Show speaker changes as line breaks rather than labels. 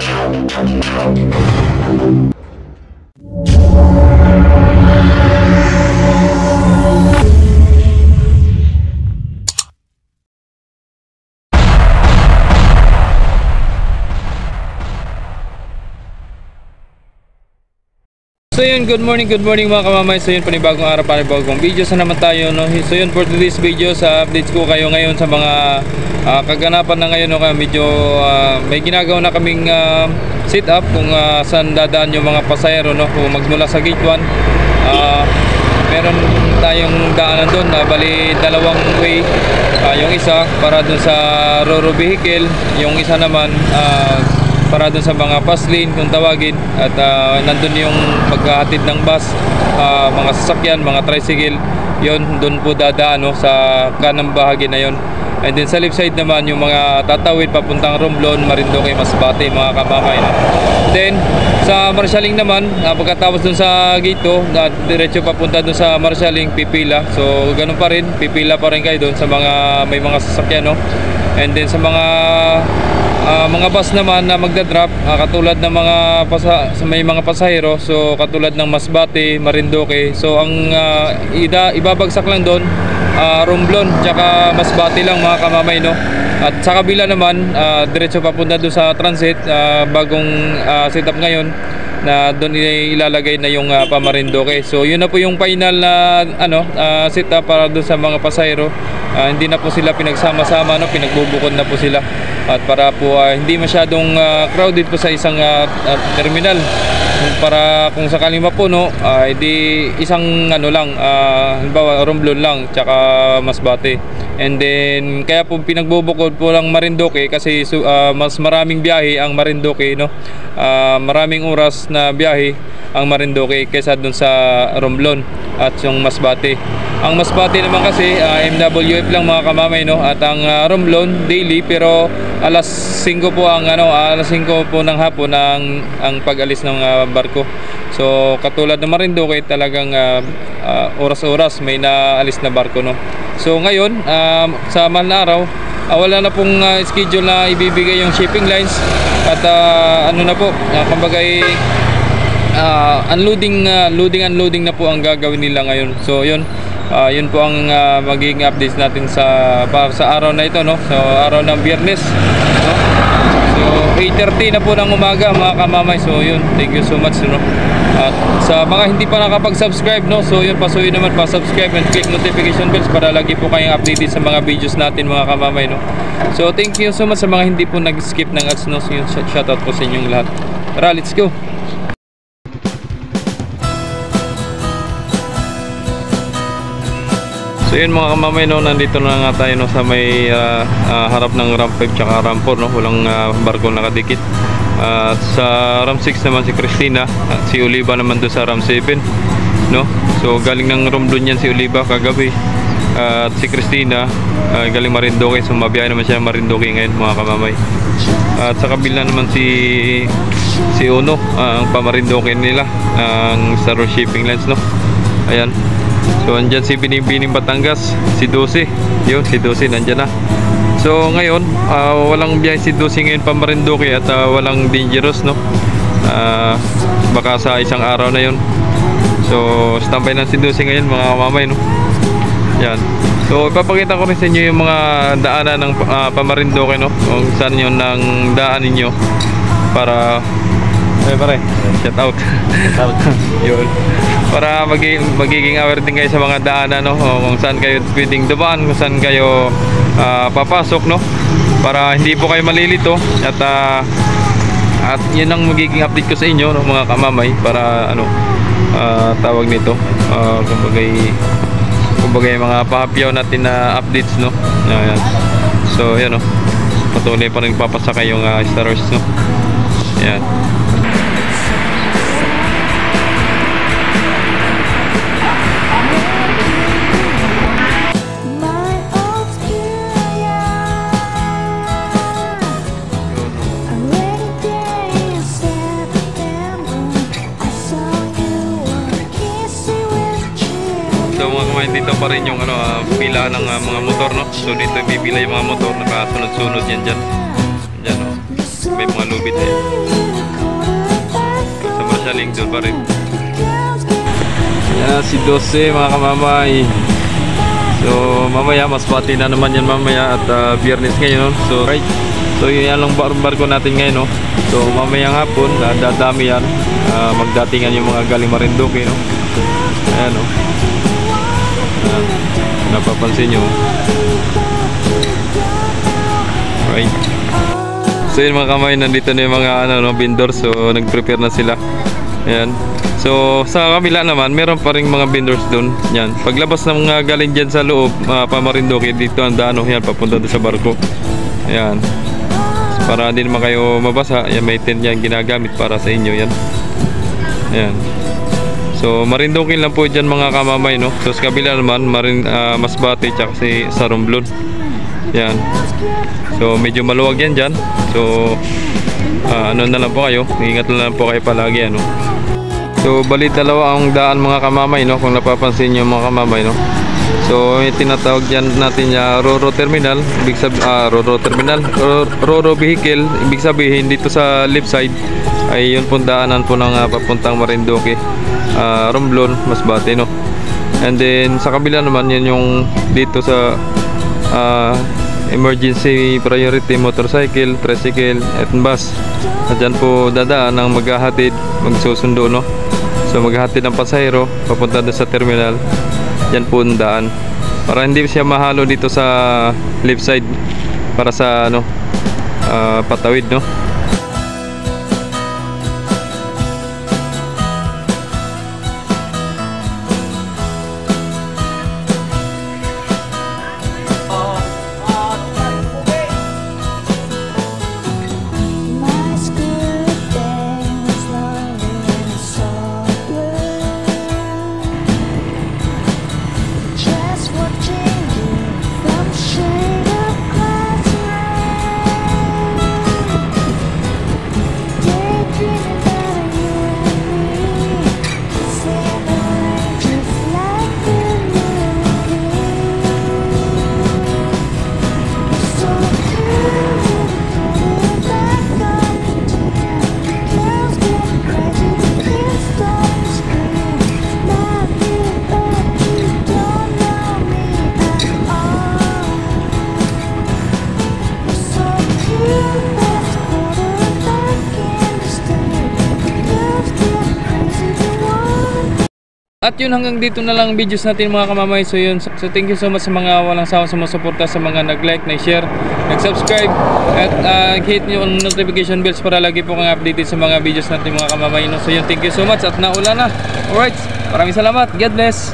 So yun, good morning mga kamamay. So yun, panibagong araw, panibagong video. Sa naman tayo, no? So yun, for today's video, sa updates ko kayo ngayon sa mga kaganapan na ngayon, no? Medyo may ginagawa na kaming sit up kung saan dadaan yung mga pasahero, no? Kung magmula sa gate 1, meron tayong daanan doon, bali dalawang way. Yung isa para doon sa Roro vehicle, yung isa naman para dun sa mga fast lane kung tawagin, at nandun yung paghahatid ng bus, mga sasakyan, mga tricycle, yon dun po dadaan, no, sa kanang bahagi na yon. And then sa left side naman yung mga tatawid papuntang Romblon, Marinduque, Masbate, mga kamamay, no? Then sa marshalling naman, pagkatapos dun sa gate 2, diretso papunta dun sa marshalling, pipila. So ganun pa rin, pipila pa rin kayo dun sa mga may mga sasakyan, no? And then sa mga bus naman na magdadrop, katulad ng may mga pasahero, so katulad ng Masbate, Marinduque, so ang ibabagsak lang doon Romblon tsaka Masbate lang, mga kamamay, no? At sa kabila naman, diretso papunta doon sa transit, bagong setup ngayon na doon ilalagay na yung Marinduque. So yun na po yung final na setup para doon sa mga pasahero. Hindi na po sila pinagsama-sama, no? Pinagbubukod na po sila, at para po hindi masyadong crowded po sa isang terminal, para kung sakaling mapuno, hindi isang lang, halimbawa Romblon lang tsaka Masbate. And then kaya po pinagbubukod po lang Marinduque kasi mas maraming biyahe ang Marinduque, no? Maraming oras na biyahe ang Marinduque kaysa dun sa Romblon at yung Masbate. Ang Masbate naman kasi MWF lang, mga kamamay, no? At ang Romblon daily, pero alas 5 po alas 5 po ng hapon ang pag-alis ng barko. So katulad ng Marinduque, talagang oras-oras may naalis na barko, no? So ngayon, sa mahal na araw, wala na pong schedule na ibibigay yung shipping lines, at na po, kumbaga unloading na po ang gagawin nila ngayon. So yun po ang magiging updates natin para sa araw na ito, no? So araw ng Biyernes, no? So 8:30 na po ng umaga, mga kamamay. So yun, thank you so much, no? At sa mga hindi pa nakapag-subscribe, no? So yun, pasuyin naman pa-subscribe and click notification bells para lagi po kayong updated sa mga videos natin, mga kamamay, no? So thank you so much sa mga hindi po nag-skip ng ads, no? So yun, shoutout po sa inyong lahat. Tara, let's go! So yun, mga kamamay, no, nandito na nga tayo, no, sa may harap ng ramp 5 tsaka ramp 4, no? Walang barko nakadikit. Sa ramp 6 naman si Christina, at si Oliva naman doon sa ramp 7, no? So galing ng Romblon yan si Oliva kagabi, at si Christina galing Marinduque. So mabiyahe naman siya Marinduque ngayon, mga kamamay. At sa kabila naman si Uno, ang Marinduque nila, ang Star Shipping Lines, no? Ayan. So andyan si Binibining Batangas, si Dusi. Yun, si Dusi nandyan na. So ngayon, walang biyahe si Dusi ngayon pa Marinduque, at walang dangerous, no? Baka sa isang araw na yun. So standby na si Dusi ngayon, mga kamamay, no? Yan. So ipapakita ko rin sa inyo yung mga daanan ng Marinduque, no? Kung saan yun ng daan ninyo, para pare, shout out. Yun. Para magiging aware din kayo sa mga daanan, no? Kung saan kayo pwedeng dumaan, kung saan kayo papasok, no? Para hindi po kayo malilito, at yun ang magiging update ko sa inyo, no, mga kamamay, para tawag nito, kumbaga mga pahapyaw natin na updates, no? Ayan. So yan, no, patuloy pa rin papasakay yung Star Wars, no? Ayan. So mga kamay, dito pa rin yung pila ng mga motor, no? So dito pipila yung mga motor, nakasunod-sunod yan dyan. Dyan, no? may mga lubid na yan. Sa Marshalling doon pa rin. Yan si 12 mga kamamay. So mamaya mas pati na naman yan mamaya at Biyernes ngayon. So right. So yun lang barko natin ngayon, no. So mamayang hapon dadami yan. Magdatingan yung mga galing Marinduque, no. Ayan, no. Napapansin nyo. Right. So yun mga kamay, nandito na yung mga vendors. So nag-prepare na sila. Ayan. So sa kabila naman, meron pa rin mga vendors doon. Yan. Paglabas ng mga galing dyan sa loob, pa Marinduque, dito ang daan, yan, papunta doon sa barko. Ayan. So, para hindi naman kayo mabasa, yan, may tent yan ginagamit para sa inyo. Yan. Ayan. So Marinduque lang po dyan mga kamamay, no. So sa kabila naman, Masbate, tsaka sa Romblon. Yan. So medyo maluwag yan dyan. So ano na lang po kayo, ingat na lang po kayo palagi, ano. So bali dalawa ang daan mga kamamay, no, kung napapansin nyo mga kamamay, no. So may tinatawag dyan natin na Ro-Ro Terminal, ibig sabihin Ro-Ro Terminal, Ro-Ro Vehicle, ibig sabihin dito sa left side ay yun pong daanan po ng papuntang Marinduque, Romblon, Masbate, no. And then sa kabila naman yan yung dito sa emergency priority motorcycle, tricycle at bus. At dyan po dadaan ang maghahatid, magsusundo, no. So maghahatid ng pasahero papunta doon sa terminal. Yan po ang daan. Para hindi siya mahalo dito sa left side para sa patawid, no. At yun, hanggang dito na lang videos natin mga kamamay. So yun, so thank you so much sa mga walang sawa sa mga suporta, sa mga nag-like, nag-share, nag-subscribe at hit nyo ang notification bells para lagi po kang updated sa mga videos natin mga kamamay, no? So yun, thank you so much at naula na. Alright, maraming salamat. God bless.